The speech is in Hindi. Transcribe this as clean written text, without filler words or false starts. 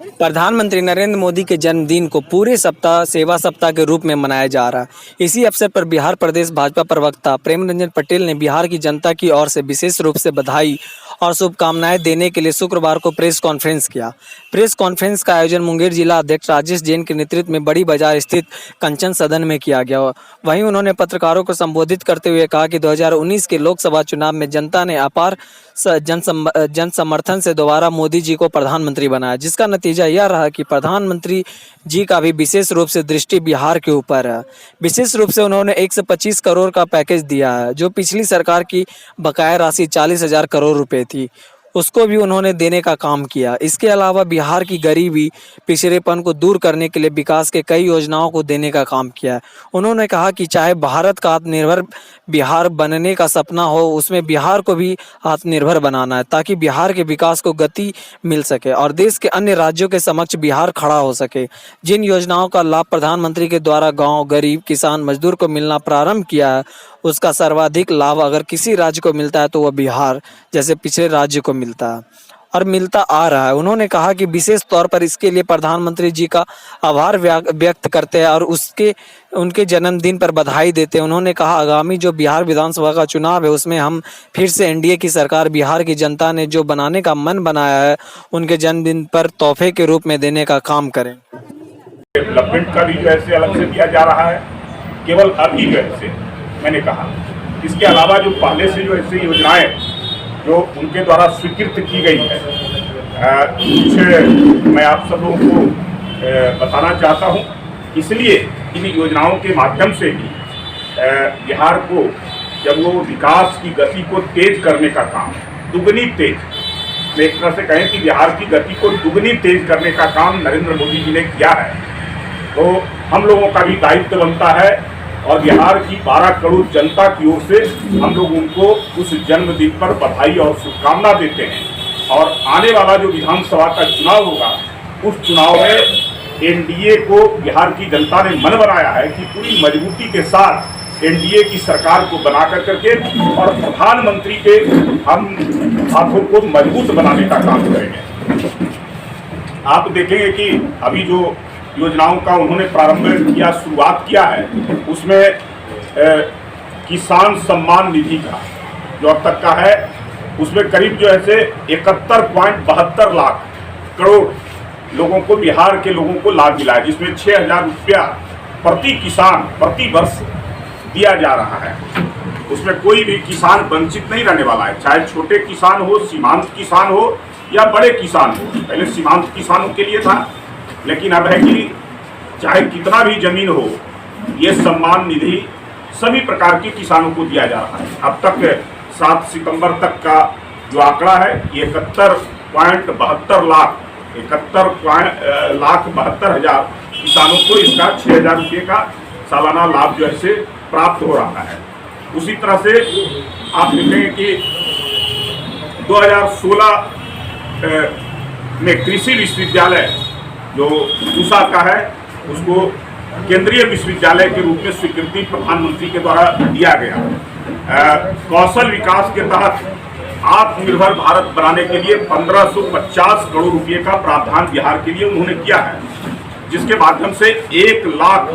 प्रधानमंत्री नरेंद्र मोदी के जन्मदिन को पूरे सप्ताह सेवा सप्ताह के रूप में मनाया जा रहा है। इसी अवसर पर बिहार प्रदेश भाजपा प्रवक्ता प्रेम रंजन पटेल ने बिहार की जनता की ओर से विशेष रूप से बधाई और शुभकामनाएं देने के लिए शुक्रवार को प्रेस कॉन्फ्रेंस किया। प्रेस कॉन्फ्रेंस का आयोजन मुंगेर जिला अध्यक्ष राजेश जैन के नेतृत्व में बड़ी बाजार स्थित कंचन सदन में किया गया। वहीं उन्होंने पत्रकारों को संबोधित करते हुए कहा कि 2019 के लोकसभा चुनाव में जनता ने अपार जन समर्थन से दोबारा मोदी जी को प्रधानमंत्री बनाया, जिसका नतीजा यह रहा कि प्रधानमंत्री जी का भी विशेष रूप से दृष्टि बिहार के ऊपर है। विशेष रूप से उन्होंने 125 करोड़ का पैकेज दिया है, जो पिछली सरकार की बकाया राशि 40,000 करोड़ रुपए थी, उसको भी उन्होंने देने का काम किया। इसके अलावा बिहार की गरीबी पिछड़ेपन को दूर करने के लिए विकास के कई योजनाओं को देने का काम किया है। उन्होंने कहा कि चाहे भारत का आत्मनिर्भर बिहार बनने का सपना हो, उसमें बिहार को भी आत्मनिर्भर बनाना है, ताकि बिहार के विकास को गति मिल सके और देश के अन्य राज्यों के समक्ष बिहार खड़ा हो सके। जिन योजनाओं का लाभ प्रधानमंत्री के द्वारा गाँव, गरीब, किसान, मजदूर को मिलना प्रारंभ किया है, उसका सर्वाधिक लाभ अगर किसी राज्य को मिलता है तो वह बिहार जैसे पिछड़े राज्य को मिलता है और मिलता आ रहा है। उन्होंने कहा कि विशेष तौर पर इसके लिए प्रधानमंत्री जी का आभार व्यक्त करते हैं और उनके जन्मदिन पर बधाई देते हैं। उन्होंने कहा आगामी जो बिहार विधानसभा का चुनाव है, उसमें हम फिर से एनडीए की सरकार बिहार की जनता ने जो बनाने का मन बनाया है, उनके जन्मदिन पर तोहफे के रूप में देने का काम करें। डेवलपमेंट का भी जो है अलग से दिया जा रहा है, केवल अभी जो है मैंने कहा। इसके अलावा जो पहले से जो ऐसी योजनाएं जो उनके द्वारा स्वीकृत की गई है, कुछ मैं आप सब लोगों को बताना चाहता हूं। इसलिए इन योजनाओं के माध्यम से भी बिहार को जब वो विकास की गति को तेज करने का काम, दुगनी तेज, एक तरह से कहें कि बिहार की गति को दुगनी तेज करने का काम नरेंद्र मोदी जी ने किया है, तो हम लोगों का भी दायित्व बनता है और बिहार की 12 करोड़ जनता की ओर से हम लोग उनको उस जन्मदिन पर बधाई और शुभकामना देते हैं। और आने वाला जो विधानसभा का चुनाव होगा, उस चुनाव में एनडीए को बिहार की जनता ने मन बनाया है कि पूरी मजबूती के साथ एनडीए की सरकार को बना करके और प्रधानमंत्री के हम हाथों को मजबूत बनाने का काम करेंगे। आप देखेंगे कि अभी जो योजनाओं का उन्होंने प्रारंभ किया, शुरुआत किया है, उसमें किसान सम्मान निधि का जो अब तक का है, उसमें करीब जो है 71.72 लाख करोड़ लोगों को, बिहार के लोगों को लाभ मिला है, जिसमें 6,000 रुपया प्रति किसान प्रति वर्ष दिया जा रहा है। उसमें कोई भी किसान वंचित नहीं रहने वाला है, चाहे छोटे किसान हो, सीमांत किसान हो या बड़े किसान हो। पहले सीमांत किसानों के लिए था, लेकिन अब है कि चाहे कितना भी जमीन हो, ये सम्मान निधि सभी प्रकार के किसानों को दिया जा रहा है। अब तक 7 सितंबर तक का जो आंकड़ा है, 71.72 लाख 71,72,000 किसानों को इसका 6,000 रुपये का सालाना लाभ जो है प्राप्त हो रहा है। उसी तरह से आप देखेंगे कि 2016 में कृषि विश्वविद्यालय जो पूसा का है, उसको केंद्रीय विश्वविद्यालय के रूप में स्वीकृति प्रधानमंत्री के द्वारा दिया गया। कौशल विकास के तहत आत्मनिर्भर भारत बनाने के लिए 1550 करोड़ रुपए का प्रावधान बिहार के लिए उन्होंने किया है, जिसके माध्यम से 1 लाख